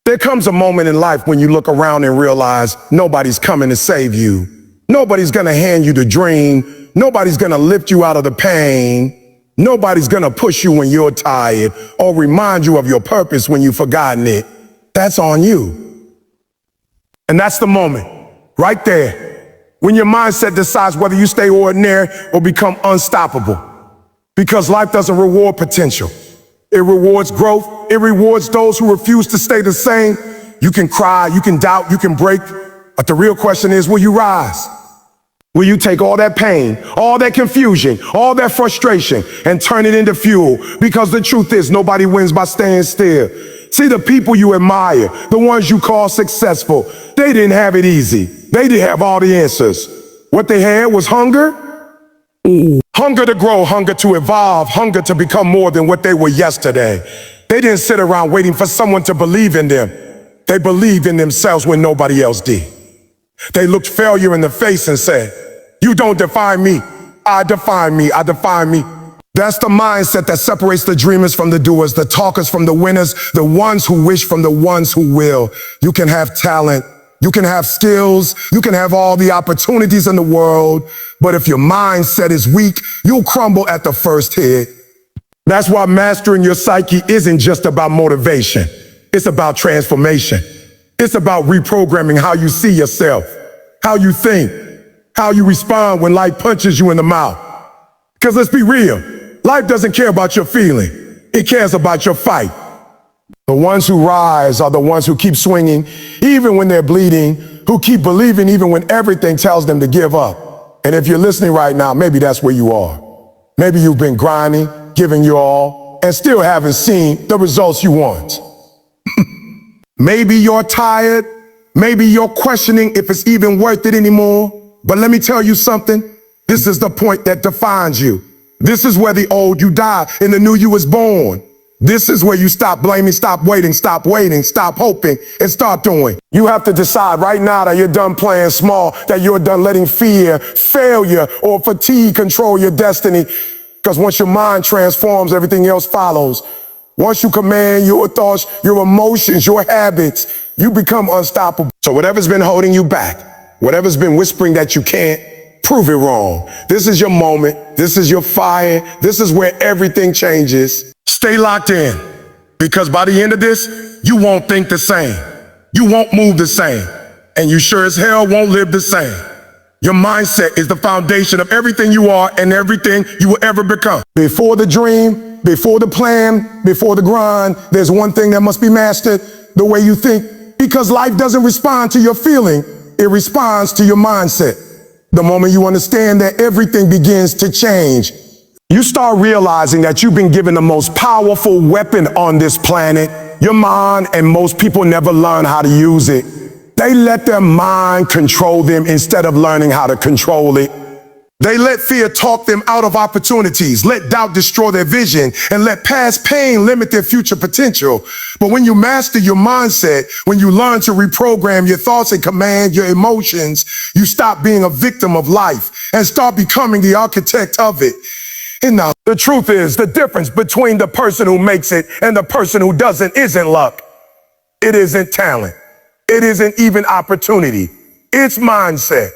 There comes a moment in life when you look around and realize nobody's coming to save you. Nobody's gonna hand you the dream. Nobody's gonna lift you out of the pain. Nobody's gonna push you when you're tired or remind you of your purpose when you've forgotten it. That's on you. And that's the moment, right there, when your mindset decides whether you stay ordinary or become unstoppable. Because life doesn't reward potential. It rewards growth. It rewards those who refuse to stay the same. You can cry, you can doubt, you can break. But the real question is, will you rise? Will you take all that pain, all that confusion, all that frustration and turn it into fuel? Because the truth is, nobody wins by staying still. See, the people you admire, the ones you call successful, they didn't have it easy. They didn't have all the answers. What they had was hunger. Hunger to grow, hunger to evolve, hunger to become more than what they were yesterday. They didn't sit around waiting for someone to believe in them. They believed in themselves when nobody else did. They looked failure in the face and said, "You don't define me. I define me. I define me." That's the mindset that separates the dreamers from the doers, the talkers from the winners, the ones who wish from the ones who will. You can have talent. You can have skills, you can have all the opportunities in the world, but if your mindset is weak, you'll crumble at the first hit. That's why mastering your psyche isn't just about motivation. It's about transformation. It's about reprogramming how you see yourself, how you think, how you respond when life punches you in the mouth. Because let's be real, life doesn't care about your feeling. It cares about your fight. The ones who rise are the ones who keep swinging, even when they're bleeding, who keep believing even when everything tells them to give up. And if you're listening right now, maybe that's where you are. Maybe you've been grinding, giving your all, and still haven't seen the results you want. Maybe you're tired. Maybe you're questioning if it's even worth it anymore. But let me tell you something. This is the point that defines you. This is where the old you die and the new you was born. This is where you stop blaming, stop waiting, stop hoping, and start doing. You have to decide right now that you're done playing small, that you're done letting fear, failure, or fatigue control your destiny. Because once your mind transforms, everything else follows. Once you command your thoughts, your emotions, your habits, you become unstoppable. So whatever's been holding you back, whatever's been whispering that you can't, prove it wrong. This is your moment. This is your fire. This is where everything changes. Stay locked in, because by the end of this, you won't think the same. You won't move the same. And you sure as hell won't live the same. Your mindset is the foundation of everything you are and everything you will ever become. Before the dream, before the plan, before the grind, there's one thing that must be mastered: the way you think. Because life doesn't respond to your feeling, it responds to your mindset. The moment you understand that, everything begins to change. You start realizing that you've been given the most powerful weapon on this planet, your mind, and most people never learn how to use it. They let their mind control them instead of learning how to control it. They let fear talk them out of opportunities, let doubt destroy their vision, and let past pain limit their future potential. But when you master your mindset, when you learn to reprogram your thoughts and command your emotions, you stop being a victim of life and start becoming the architect of it. And now, the truth is, the difference between the person who makes it and the person who doesn't isn't luck. It isn't talent. It isn't even opportunity. It's mindset.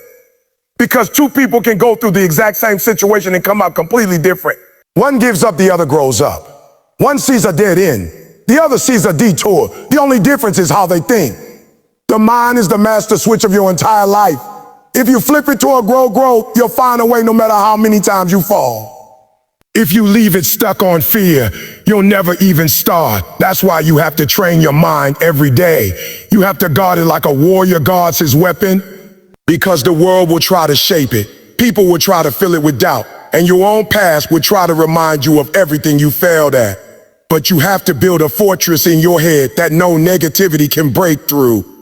Because two people can go through the exact same situation and come out completely different. One gives up, the other grows up. One sees a dead end. The other sees a detour. The only difference is how they think. The mind is the master switch of your entire life. If you flip it to a grow, you'll find a way no matter how many times you fall. If you leave it stuck on fear, you'll never even start. That's why you have to train your mind every day. You have to guard it like a warrior guards his weapon, because the world will try to shape it. People will try to fill it with doubt, and your own past will try to remind you of everything you failed at. But you have to build a fortress in your head that no negativity can break through.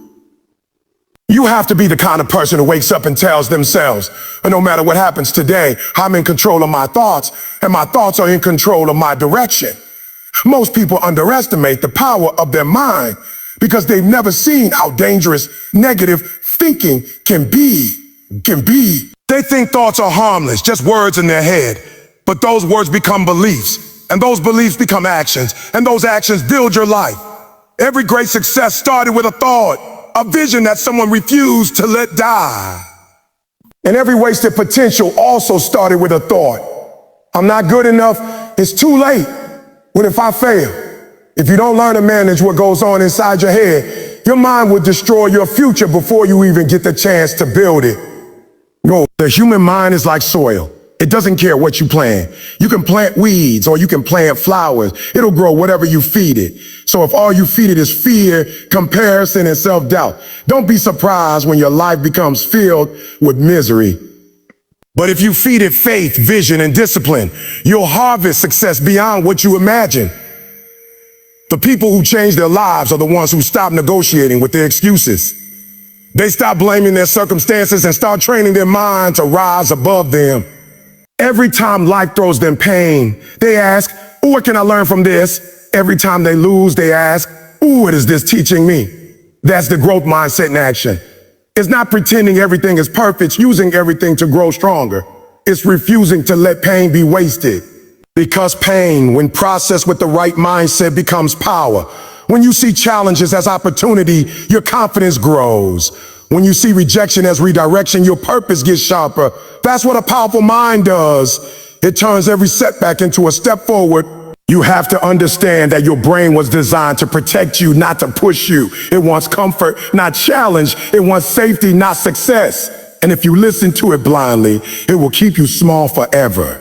You have to be the kind of person who wakes up and tells themselves, no matter what happens today, I'm in control of my thoughts, and my thoughts are in control of my direction. Most people underestimate the power of their mind because they've never seen how dangerous negative thinking can be. They think thoughts are harmless, just words in their head. But those words become beliefs, and those beliefs become actions, and those actions build your life. Every great success started with a thought, a vision that someone refused to let die. And every wasted potential also started with a thought. I'm not good enough. It's too late. What if I fail? If you don't learn to manage what goes on inside your head, your mind will destroy your future before you even get the chance to build it. No, the human mind is like soil. It doesn't care what you plant. You can plant weeds or you can plant flowers. It'll grow whatever you feed it. So if all you feed it is fear, comparison, and self-doubt, don't be surprised when your life becomes filled with misery. But if you feed it faith, vision, and discipline, you'll harvest success beyond what you imagine. The people who change their lives are the ones who stop negotiating with their excuses. They stop blaming their circumstances and start training their mind to rise above them. Every time life throws them pain, they ask, "Ooh, what can I learn from this?" Every time they lose, they ask, "Ooh, what is this teaching me?" That's the growth mindset in action. It's not pretending everything is perfect, it's using everything to grow stronger. It's refusing to let pain be wasted. Because pain, when processed with the right mindset, becomes power. When you see challenges as opportunity, your confidence grows. When you see rejection as redirection, your purpose gets sharper. That's what a powerful mind does. It turns every setback into a step forward. You have to understand that your brain was designed to protect you, not to push you. It wants comfort, not challenge. It wants safety, not success. And if you listen to it blindly, it will keep you small forever.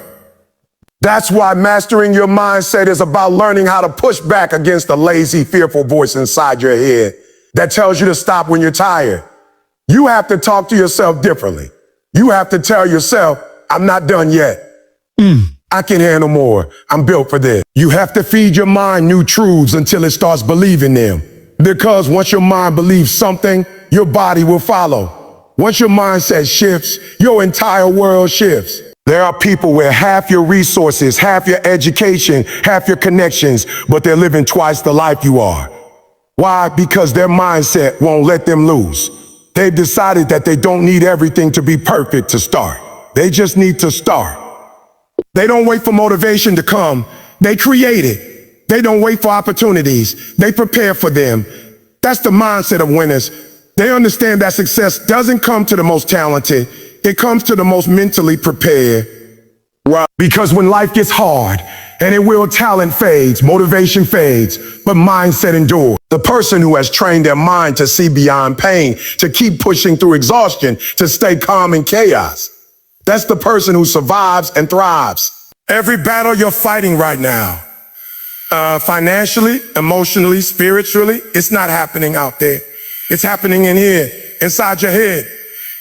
That's why mastering your mindset is about learning how to push back against the lazy, fearful voice inside your head that tells you to stop when you're tired. You have to talk to yourself differently. You have to tell yourself, I'm not done yet. I can handle more. I'm built for this. You have to feed your mind new truths until it starts believing them. Because once your mind believes something, your body will follow. Once your mindset shifts, your entire world shifts. There are people where half your resources, half your education, half your connections, but they're living twice the life you are. Why? Because their mindset won't let them lose. They've decided that they don't need everything to be perfect to start. They just need to start. They don't wait for motivation to come. They create it. They don't wait for opportunities. They prepare for them. That's the mindset of winners. They understand that success doesn't come to the most talented. It comes to the most mentally prepared. Right? Because when life gets hard, and it will, talent fades, motivation fades, but mindset endures. The person who has trained their mind to see beyond pain, to keep pushing through exhaustion, to stay calm in chaos. That's the person who survives and thrives. Every battle you're fighting right now, financially, emotionally, spiritually, it's not happening out there. It's happening in here, inside your head.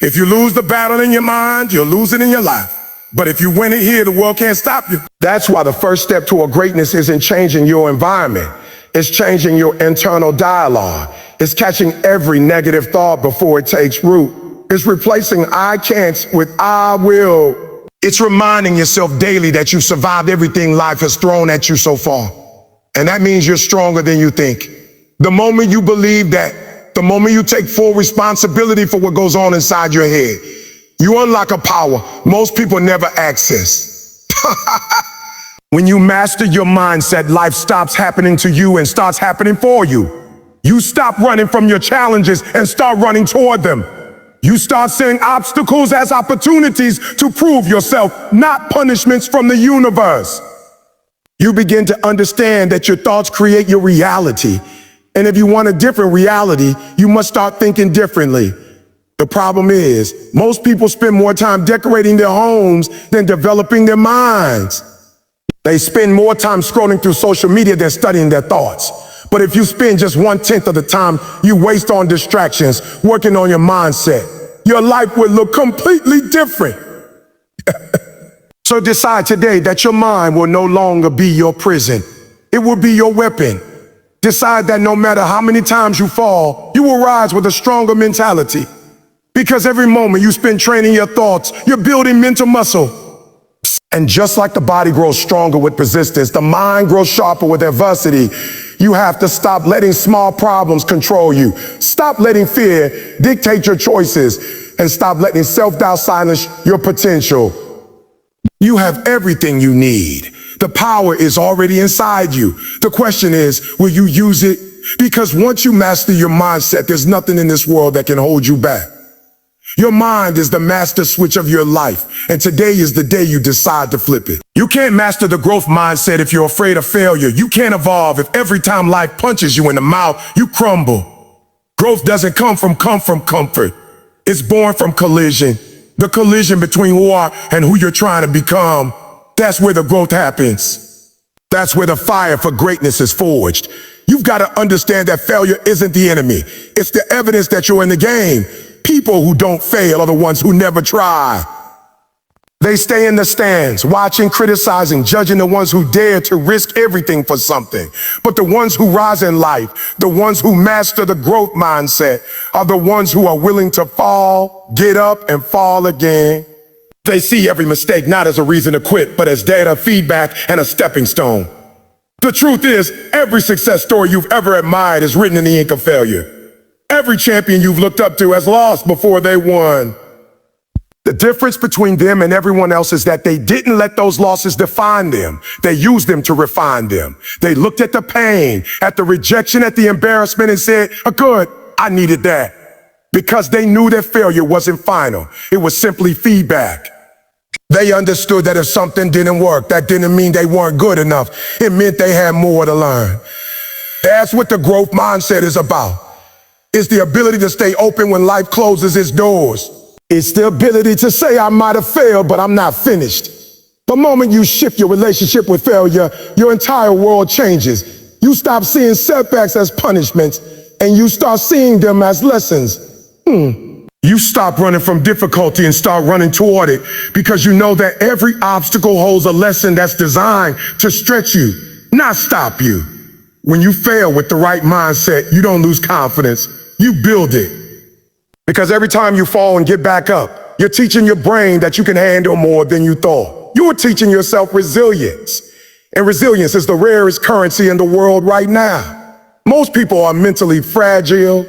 If you lose the battle in your mind, you'll lose it in your life. But if you win it here, the world can't stop you. That's why the first step toward greatness isn't changing your environment. It's changing your internal dialogue. It's catching every negative thought before it takes root. It's replacing I can't with I will. It's reminding yourself daily that you survived everything life has thrown at you so far. And that means you're stronger than you think. The moment you believe that, the moment you take full responsibility for what goes on inside your head, you unlock a power most people never access. When you master your mindset, life stops happening to you and starts happening for you. You stop running from your challenges and start running toward them. You start seeing obstacles as opportunities to prove yourself, not punishments from the universe. You begin to understand that your thoughts create your reality. And if you want a different reality, you must start thinking differently. The problem is, most people spend more time decorating their homes than developing their minds. They spend more time scrolling through social media than studying their thoughts. But if you spend just 1/10 of the time you waste on distractions, working on your mindset, your life will look completely different. So decide today that your mind will no longer be your prison. It will be your weapon. Decide that no matter how many times you fall, you will rise with a stronger mentality. Because every moment you spend training your thoughts, you're building mental muscle. And just like the body grows stronger with persistence, the mind grows sharper with adversity. You have to stop letting small problems control you. Stop letting fear dictate your choices, and stop letting self-doubt silence your potential. You have everything you need. The power is already inside you. The question is, will you use it? Because once you master your mindset, there's nothing in this world that can hold you back. Your mind is the master switch of your life, and today is the day you decide to flip it. You can't master the growth mindset if you're afraid of failure. You can't evolve if every time life punches you in the mouth, you crumble. Growth doesn't come from comfort. It's born from collision. The collision between who you are and who you're trying to become. That's where the growth happens. That's where the fire for greatness is forged. You've got to understand that failure isn't the enemy. It's the evidence that you're in the game. People who don't fail are the ones who never try. They stay in the stands, watching, criticizing, judging the ones who dare to risk everything for something. But the ones who rise in life, the ones who master the growth mindset, are the ones who are willing to fall, get up, and fall again. They see every mistake not as a reason to quit, but as data, feedback, and a stepping stone. The truth is, every success story you've ever admired is written in the ink of failure. Every champion you've looked up to has lost before they won. The difference between them and everyone else is that they didn't let those losses define them. They used them to refine them. They looked at the pain, at the rejection, at the embarrassment, and said, good, I needed that. Because they knew that failure wasn't final. It was simply feedback. They understood that if something didn't work, that didn't mean they weren't good enough. It meant they had more to learn. That's what the growth mindset is about. It's the ability to stay open when life closes its doors. It's the ability to say, I might have failed, but I'm not finished. The moment you shift your relationship with failure, your entire world changes. You stop seeing setbacks as punishments, and you start seeing them as lessons. You stop running from difficulty and start running toward it, because you know that every obstacle holds a lesson that's designed to stretch you, not stop you. When you fail with the right mindset, you don't lose confidence. You build it. Because every time you fall and get back up, you're teaching your brain that you can handle more than you thought. You're teaching yourself resilience. And resilience is the rarest currency in the world right now. Most people are mentally fragile.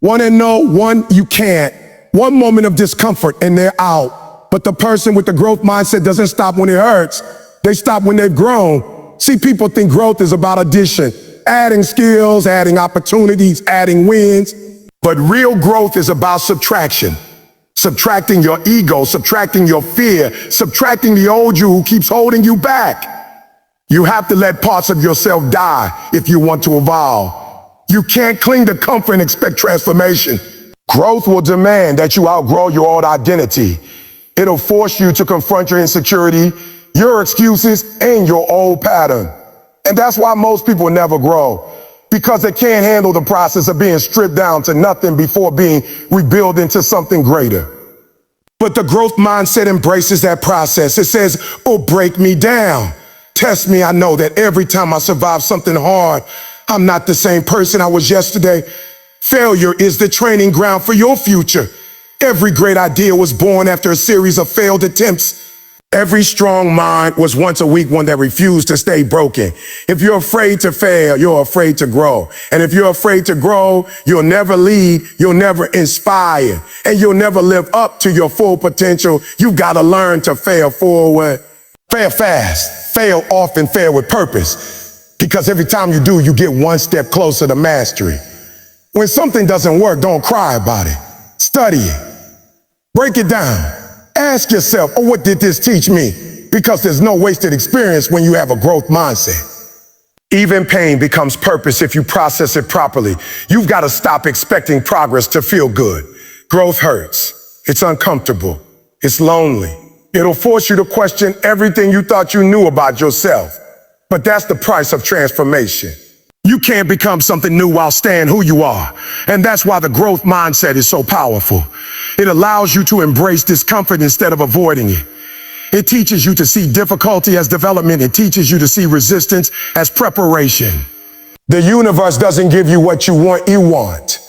One and no, one you can't. One moment of discomfort and they're out. But the person with the growth mindset doesn't stop when it hurts. They stop when they've grown. See, people think growth is about addition, adding skills, adding opportunities, adding wins. But real growth is about subtraction. Subtracting your ego, subtracting your fear, subtracting the old you who keeps holding you back. You have to let parts of yourself die if you want to evolve. You can't cling to comfort and expect transformation. Growth will demand that you outgrow your old identity. It'll force you to confront your insecurity, your excuses, and your old pattern. And that's why most people never grow. Because they can't handle the process of being stripped down to nothing before being rebuilt into something greater. But the growth mindset embraces that process. It says, break me down. Test me. I know that every time I survive something hard, I'm not the same person I was yesterday. Failure is the training ground for your future. Every great idea was born after a series of failed attempts. Every strong mind was once a weak one that refused to stay broken. If you're afraid to fail, you're afraid to grow. And if you're afraid to grow, you'll never lead, you'll never inspire, and you'll never live up to your full potential. You've got to learn to fail forward. Fail fast, fail often, fail with purpose. Because every time you do, you get one step closer to mastery. When something doesn't work, don't cry about it. Study it. Break it down. Ask yourself, what did this teach me? Because there's no wasted experience when you have a growth mindset. Even pain becomes purpose if you process it properly. You've got to stop expecting progress to feel good. Growth hurts. It's uncomfortable. It's lonely. It'll force you to question everything you thought you knew about yourself. But that's the price of transformation. You can't become something new while staying who you are. And that's why the growth mindset is so powerful. It allows you to embrace discomfort instead of avoiding it. It teaches you to see difficulty as development. It teaches you to see resistance as preparation. The universe doesn't give you what you want.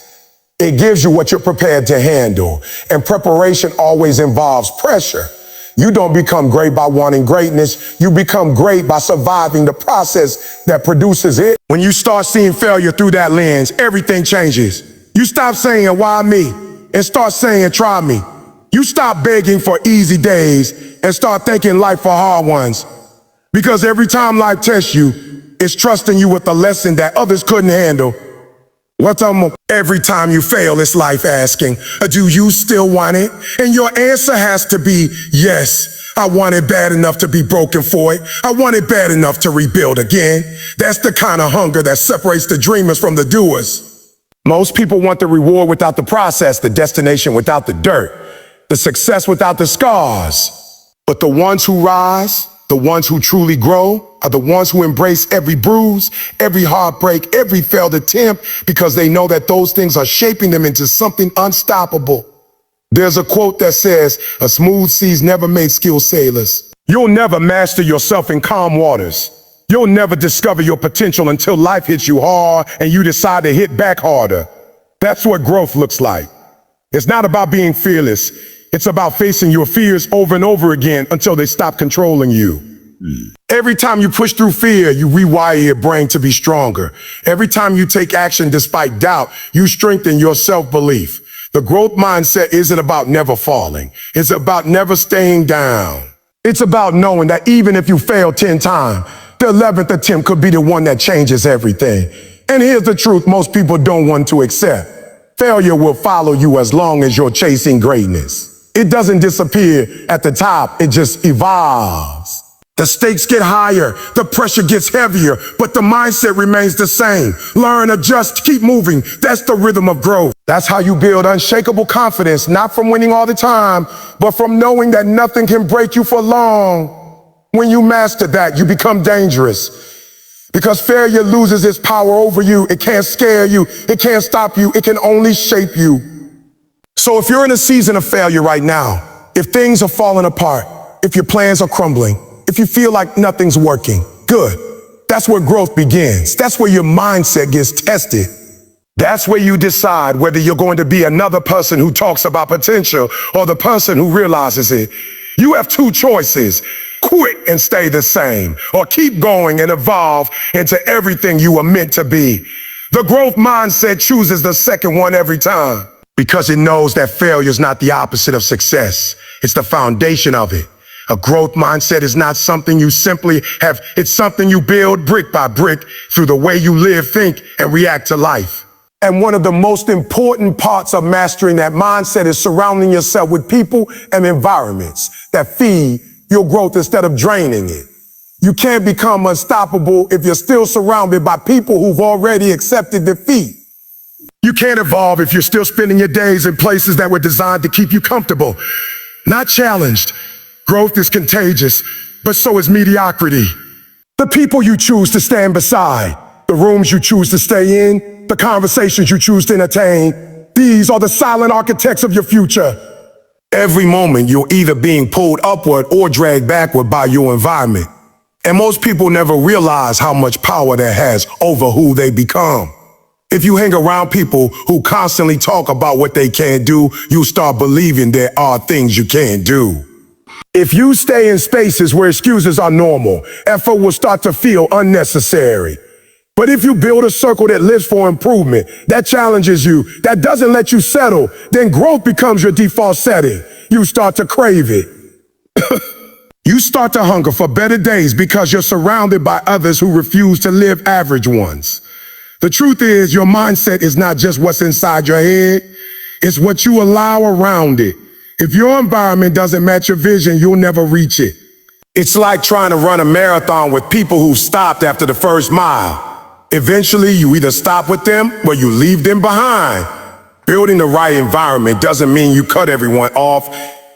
It gives you what you're prepared to handle. And preparation always involves pressure. You don't become great by wanting greatness. You become great by surviving the process that produces it. When you start seeing failure through that lens, everything changes. You stop saying, why me? And start saying, try me. You stop begging for easy days and start thanking life for hard ones. Because every time life tests you, It's trusting you with a lesson that others couldn't handle. Every time you fail, it's life asking, do you still want it? And your answer has to be yes. I want it bad enough to be broken for it. I want it bad enough to rebuild again. That's the kind of hunger that separates the dreamers from the doers. Most people want the reward without the process, the destination without the dirt, the success without the scars. But the ones who rise, the ones who truly grow, are the ones who embrace every bruise, every heartbreak, every failed attempt, because they know that those things are shaping them into something unstoppable. There's a quote that says, "A smooth seas never made skilled sailors." You'll never master yourself in calm waters. You'll never discover your potential until life hits you hard and you decide to hit back harder. That's what growth looks like. It's not about being fearless. It's about facing your fears over and over again until they stop controlling you. Every time you push through fear, you rewire your brain to be stronger. Every time you take action despite doubt, you strengthen your self-belief. The growth mindset isn't about never falling. It's about never staying down. It's about knowing that even if you fail 10 times, the 11th attempt could be the one that changes everything. And here's the truth most people don't want to accept. Failure will follow you as long as you're chasing greatness. It doesn't disappear at the top, it just evolves. The stakes get higher, the pressure gets heavier, but the mindset remains the same. Learn, adjust, keep moving. That's the rhythm of growth. That's how you build unshakable confidence, not from winning all the time, but from knowing that nothing can break you for long. When you master that, you become dangerous. Because failure loses its power over you. It can't scare you. It can't stop you. It can only shape you. So if you're in a season of failure right now, if things are falling apart, if your plans are crumbling, if you feel like nothing's working, good. That's where growth begins. That's where your mindset gets tested. That's where you decide whether you're going to be another person who talks about potential or the person who realizes it. You have two choices: quit and stay the same, or keep going and evolve into everything you were meant to be. The growth mindset chooses the second one every time, because it knows that failure is not the opposite of success. It's the foundation of it. A growth mindset is not something you simply have. It's something you build brick by brick through the way you live, think, and react to life. And one of the most important parts of mastering that mindset is surrounding yourself with people and environments that feed your growth instead of draining it. You can't become unstoppable if you're still surrounded by people who've already accepted defeat. You can't evolve if you're still spending your days in places that were designed to keep you comfortable, not challenged. Growth is contagious, but so is mediocrity. The people you choose to stand beside, the rooms you choose to stay in, the conversations you choose to entertain, these are the silent architects of your future. Every moment you're either being pulled upward or dragged backward by your environment. And most people never realize how much power that has over who they become. If you hang around people who constantly talk about what they can't do, you'll start believing there are things you can't do. If you stay in spaces where excuses are normal, effort will start to feel unnecessary. But if you build a circle that lives for improvement, that challenges you, that doesn't let you settle, then growth becomes your default setting. You start to crave it. You start to hunger for better days because you're surrounded by others who refuse to live average ones. The truth is, your mindset is not just what's inside your head, it's what you allow around it. If your environment doesn't match your vision, you'll never reach it. It's like trying to run a marathon with people who stopped after the first mile. Eventually, you either stop with them or you leave them behind. Building the right environment doesn't mean you cut everyone off.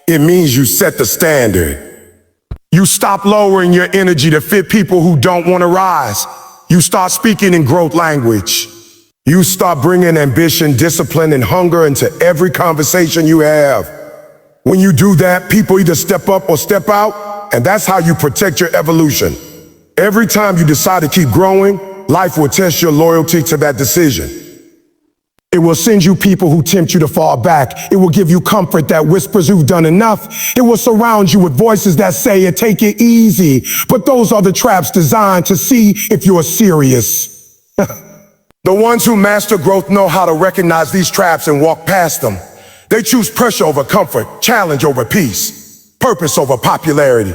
It means you set the standard. You stop lowering your energy to fit people who don't want to rise. You start speaking in growth language. You start bringing ambition, discipline, and hunger into every conversation you have. When you do that, people either step up or step out, and that's how you protect your evolution. Every time you decide to keep growing, life will test your loyalty to that decision. It will send you people who tempt you to fall back. It will give you comfort that whispers you've done enough. It will surround you with voices that say, take it easy. But those are the traps designed to see if you're serious. The ones who master growth know how to recognize these traps and walk past them. They choose pressure over comfort, challenge over peace, purpose over popularity.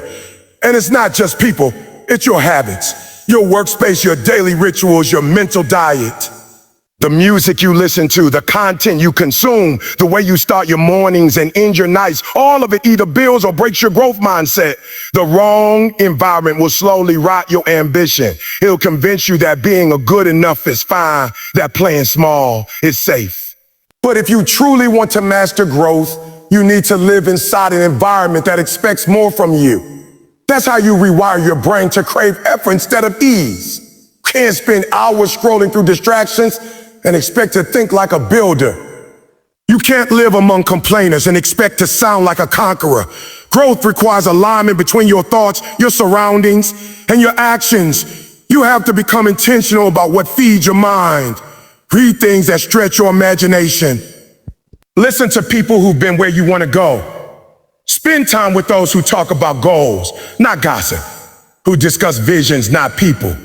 And it's not just people, it's your habits. Your workspace, your daily rituals, your mental diet. The music you listen to, the content you consume, the way you start your mornings and end your nights, all of it either builds or breaks your growth mindset. The wrong environment will slowly rot your ambition. It'll convince you that being a good enough is fine, that playing small is safe. But if you truly want to master growth, you need to live inside an environment that expects more from you. That's how you rewire your brain to crave effort instead of ease. You can't spend hours scrolling through distractions and expect to think like a builder. You can't live among complainers and expect to sound like a conqueror. Growth requires alignment between your thoughts, your surroundings, and your actions. You have to become intentional about what feeds your mind. Read things that stretch your imagination. Listen to people who've been where you want to go. Spend time with those who talk about goals, not gossip, who discuss visions, not people.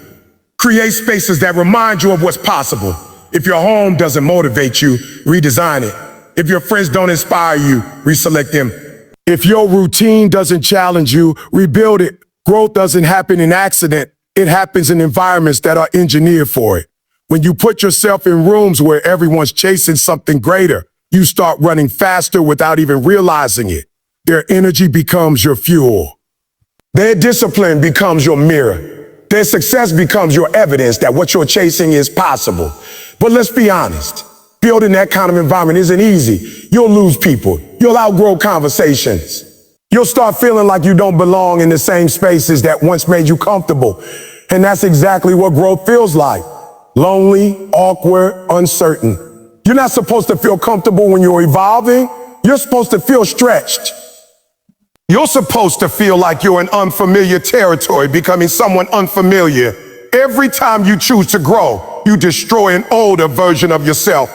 Create spaces that remind you of what's possible. If your home doesn't motivate you, redesign it. If your friends don't inspire you, reselect them. If your routine doesn't challenge you, rebuild it. Growth doesn't happen in accident. It happens in environments that are engineered for it. When you put yourself in rooms where everyone's chasing something greater, you start running faster without even realizing it. Their energy becomes your fuel. Their discipline becomes your mirror. Their success becomes your evidence that what you're chasing is possible. But let's be honest, building that kind of environment isn't easy. You'll lose people. You'll outgrow conversations. You'll start feeling like you don't belong in the same spaces that once made you comfortable. And that's exactly what growth feels like. Lonely, awkward, uncertain. You're not supposed to feel comfortable when you're evolving. You're supposed to feel stretched. You're supposed to feel like you're in unfamiliar territory, becoming someone unfamiliar. Every time you choose to grow, you destroy an older version of yourself.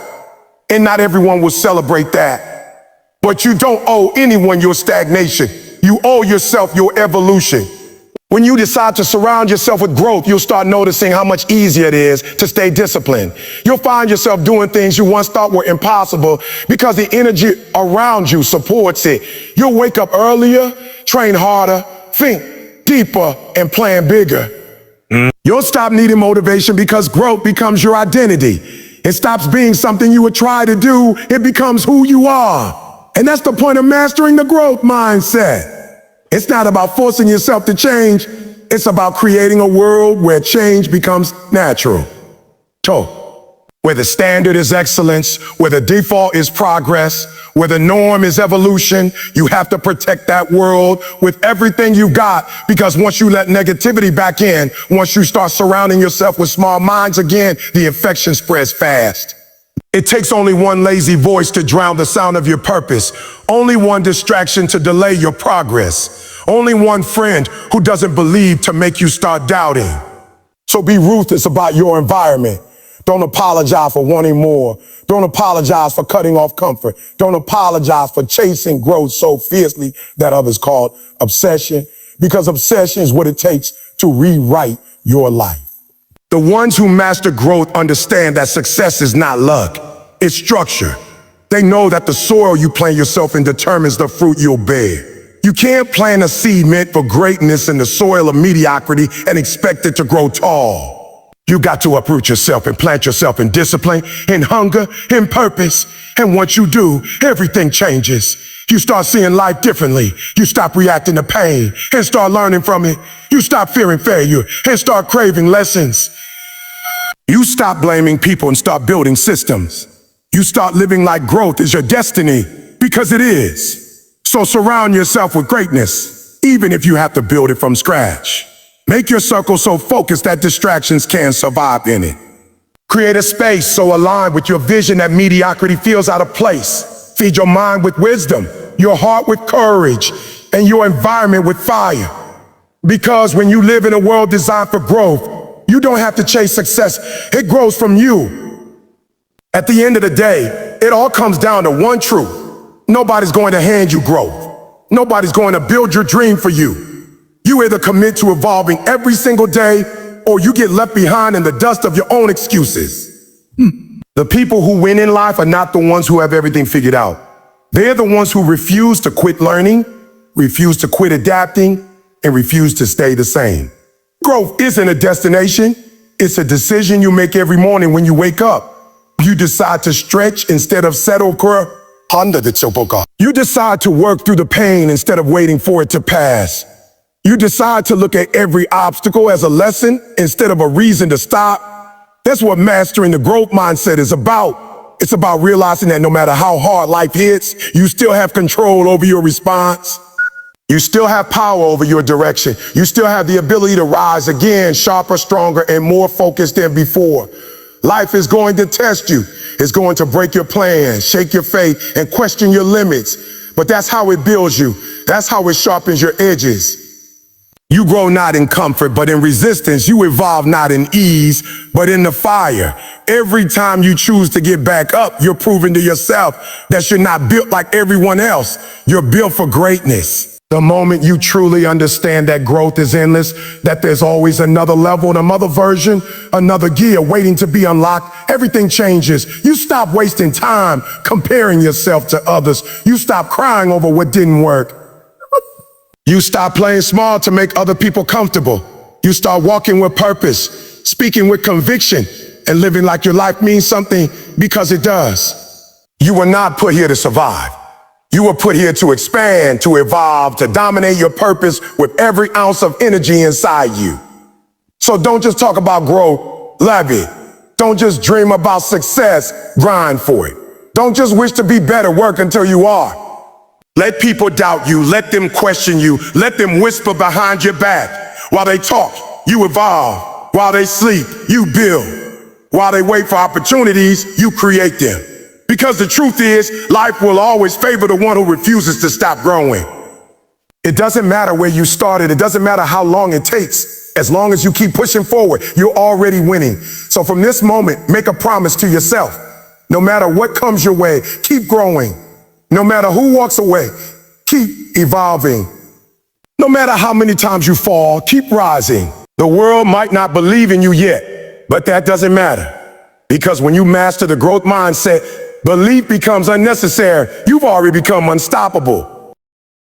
And not everyone will celebrate that. But you don't owe anyone your stagnation. You owe yourself your evolution. When you decide to surround yourself with growth, you'll start noticing how much easier it is to stay disciplined. You'll find yourself doing things you once thought were impossible because the energy around you supports it. You'll wake up earlier, train harder, think deeper, and plan bigger. You'll stop needing motivation because growth becomes your identity. It stops being something you would try to do. It becomes who you are. And that's the point of mastering the growth mindset. It's not about forcing yourself to change. It's about creating a world where change becomes natural. Where the standard is excellence, where the default is progress, where the norm is evolution. You have to protect that world with everything you got, because once you let negativity back in, once you start surrounding yourself with small minds again, the infection spreads fast. It takes only one lazy voice to drown the sound of your purpose, only one distraction to delay your progress, only one friend who doesn't believe to make you start doubting. So be ruthless about your environment. Don't apologize for wanting more. Don't apologize for cutting off comfort. Don't apologize for chasing growth so fiercely that others call obsession, because obsession is what it takes to rewrite your life. The ones who master growth understand that success is not luck, it's structure. They know that the soil you plant yourself in determines the fruit you'll bear. You can't plant a seed meant for greatness in the soil of mediocrity and expect it to grow tall. You got to uproot yourself and plant yourself in discipline, in hunger, in purpose. And once you do, everything changes. You start seeing life differently. You stop reacting to pain and start learning from it. You stop fearing failure and start craving lessons. You stop blaming people and start building systems. You start living like growth is your destiny, because it is. So surround yourself with greatness, even if you have to build it from scratch. Make your circle so focused that distractions can't survive in it. Create a space so aligned with your vision that mediocrity feels out of place. Feed your mind with wisdom, your heart with courage, and your environment with fire. Because when you live in a world designed for growth, you don't have to chase success. It grows from you. At the end of the day, it all comes down to one truth. Nobody's going to hand you growth. Nobody's going to build your dream for you. You either commit to evolving every single day, or you get left behind in the dust of your own excuses. The people who win in life are not the ones who have everything figured out. They're the ones who refuse to quit learning, refuse to quit adapting, and refuse to stay the same. Growth isn't a destination. It's a decision you make every morning when you wake up. You decide to stretch instead of settle. You decide to work through the pain instead of waiting for it to pass. You decide to look at every obstacle as a lesson instead of a reason to stop. That's what mastering the growth mindset is about. It's about realizing that no matter how hard life hits, you still have control over your response. You still have power over your direction. You still have the ability to rise again, sharper, stronger, and more focused than before. Life is going to test you. It's going to break your plans, shake your faith, and question your limits. But that's how it builds you. That's how it sharpens your edges. You grow not in comfort, but in resistance. You evolve not in ease, but in the fire. Every time you choose to get back up, you're proving to yourself that you're not built like everyone else. You're built for greatness. The moment you truly understand that growth is endless, that there's always another level, another version, another gear waiting to be unlocked, everything changes. You stop wasting time comparing yourself to others. You stop crying over what didn't work. You stop playing small to make other people comfortable. You start walking with purpose, speaking with conviction, and living like your life means something because it does. You were not put here to survive. You were put here to expand, to evolve, to dominate your purpose with every ounce of energy inside you. So don't just talk about growth, live it. Don't just dream about success, grind for it. Don't just wish to be better, work until you are. Let people doubt you, let them question you, let them whisper behind your back. While they talk, you evolve. While they sleep, you build. While they wait for opportunities, you create them. Because the truth is, life will always favor the one who refuses to stop growing. It doesn't matter where you started. It doesn't matter how long it takes. As long as you keep pushing forward, you're already winning. So from this moment, make a promise to yourself. No matter what comes your way, keep growing. No matter who walks away, keep evolving. No matter how many times you fall, keep rising. The world might not believe in you yet, but that doesn't matter. Because when you master the growth mindset, belief becomes unnecessary. You've already become unstoppable.